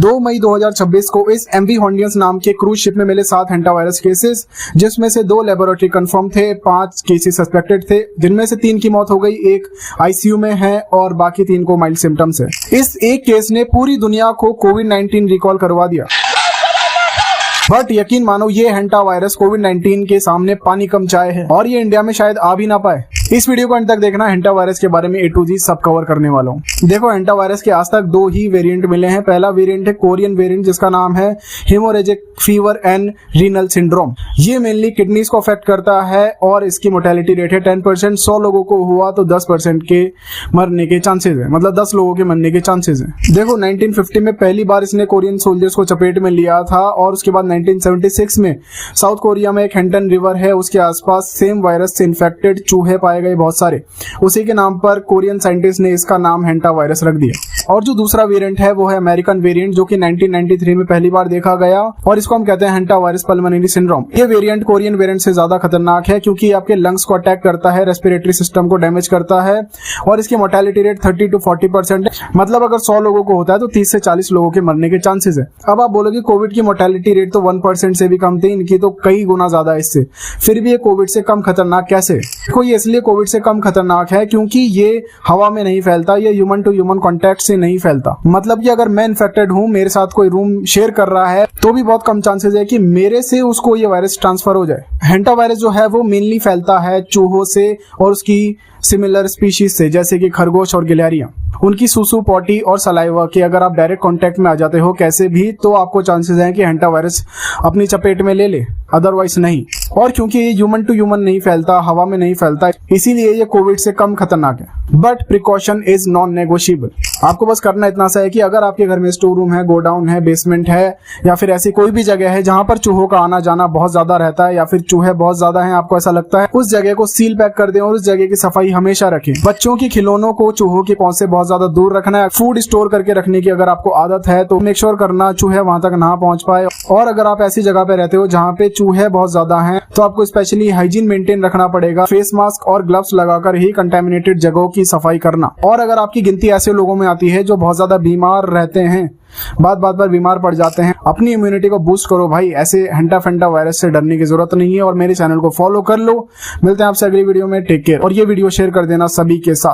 2 मई 2026 को इस MV हॉन्डियंस नाम के क्रूज शिप में मिले 7 हेंटा वायरस केसेस, जिसमें से 2 लेबोरेटरी कंफर्म थे, 5 केसेस सस्पेक्टेड थे, जिनमें से 3 की मौत हो गई, 1 ICU में है और बाकी 3 को माइल्ड सिम्टम्स है। इस एक केस ने पूरी दुनिया को कोविड-19 रिकॉल करवा दिया। बट यकीन मानो ये हेंटा वायरस कोविड-19 के सामने पानी कम चाय है और ये इंडिया में शायद आ भी ना पाए। इस वीडियो को अंत तक देखना, हेंटा वायरस के बारे में A to Z सब कवर करने वाला हूँ। देखो, हेंटा वायरस के आज तक 2 ही वेरिएंट मिले हैं। पहला वेरिएंट है कोरियन वेरिएंट, जिसका नाम है haemorrhagic fever and renal syndrome. ये मेनली किडनीज को अफेक्ट करता है और इसकी मोर्टेलिटी रेट है 10%। 100 लोगों को हुआ तो 10% के मरने के चांसेस है, मतलब 10 लोगों के मरने के चांसेस है। देखो, 1950 में पहली बार इसने कोरियन सोल्जर्स को चपेट में लिया था और उसके बाद 1976 में साउथ कोरिया में एक हेंटन रिवर है, उसके आसपास सेम वायरस से इन्फेक्टेड चूहे पाए गए बहुत सारे। उसी के नाम पर कोरियन साइंटिस्ट ने इसका नाम हेंटा वायरस रख दिया। और जो दूसरा वेरिएंट है वो है अमेरिकन वेरिएंट, जो कि 1993 में पहली बार देखा गया और इसको हम कहते हैं हेंटा वायरस पल्मोनरी सिंड्रोम। ये वेरिएंट कोरियन वेरिएंट से ज्यादा खतरनाक है क्योंकि आपके लंग्स को अटैक करता है, रेस्पिरेटरी सिस्टम को डैमेज करता है और इसकी मोर्टेलिटी रेट 30 to 40% है। मतलब अगर 100 लोगों को होता है तो 30 से 40 लोगों के मरने के चांसेस है। अब आप बोलोगे कोविड की मोर्टेलिटी रेट तो 1% से भी कम थी, इनकी तो कई गुना ज्यादा है इससे, फिर भी ये कोविड से कम खतरनाक कैसे? ये इसलिए कोविड से कम खतरनाक है क्योंकि ये हवा में नहीं फैलता, ये ह्यूमन टू ह्यूमन कांटेक्ट से नहीं फैलता। मतलब कि अगर मैं इन्फेक्टेड हूं, मेरे साथ कोई रूम शेयर कर रहा है, तो भी बहुत कम चांसेस है कि मेरे से उसको ये वायरस ट्रांसफर हो जाए। हेंटा वायरस जो है वो मेनली फैलता है चूहों से और उसकी सिमिलर स्पीशीज से, जैसे कि खरगोश और गिलहरियां। उनकी सुसु, पॉटी और सलाइवा के अगर आप डायरेक्ट कांटेक्ट में आ जाते हो कैसे भी, तो आपको चांसेस हैं कि हेंटा वायरस अपनी चपेट में ले ले, अदरवाइज नहीं। और क्योंकि ये ह्यूमन टू ह्यूमन नहीं फैलता, हवा में नहीं फैलता, इसीलिए ये कोविड से कम खतरनाक है। But precaution is non negotiable. आपको बस करना इतना सा है कि अगर आपके घर में स्टोर रूम है, गोडाउन है, बेसमेंट है या फिर ऐसी कोई भी जगह है जहां पर चूहों का आना जाना बहुत ज्यादा रहता है या फिर चूहे बहुत ज्यादा हैं, आपको ऐसा लगता है, उस जगह को सील पैक कर दें और उस जगह की सफाई हमेशा रखें। बच्चों की खिलौनों को चूहों की पहुंच से बहुत ज्यादा दूर रखना है। फूड स्टोर करके रखने की अगर आपको आदत है तो मेक श्योर करना चूहे वहां तक ना पहुंच पाए। और अगर आप ऐसी जगह पे रहते हो जहां पे चूहे बहुत ज्यादा हैं, तो आपको स्पेशली हाइजीन मेंटेन रखना पड़ेगा। फेस मास्क और ग्लव्स लगाकर ही कंटेमिनेटेड जगहों की सफाई करना। और अगर आपकी गिनती ऐसे लोगों में आती है जो बहुत ज्यादा बीमार रहते हैं, बात बात पर बीमार पड़ जाते हैं, अपनी इम्यूनिटी को बूस्ट करो भाई। ऐसे हेंटा फेंटा वायरस से डरने की जरूरत नहीं है और मेरे चैनल को फॉलो कर लो। मिलते हैं आपसे अगली वीडियो में, टेक केयर। और ये वीडियो शेयर कर देना सभी के साथ।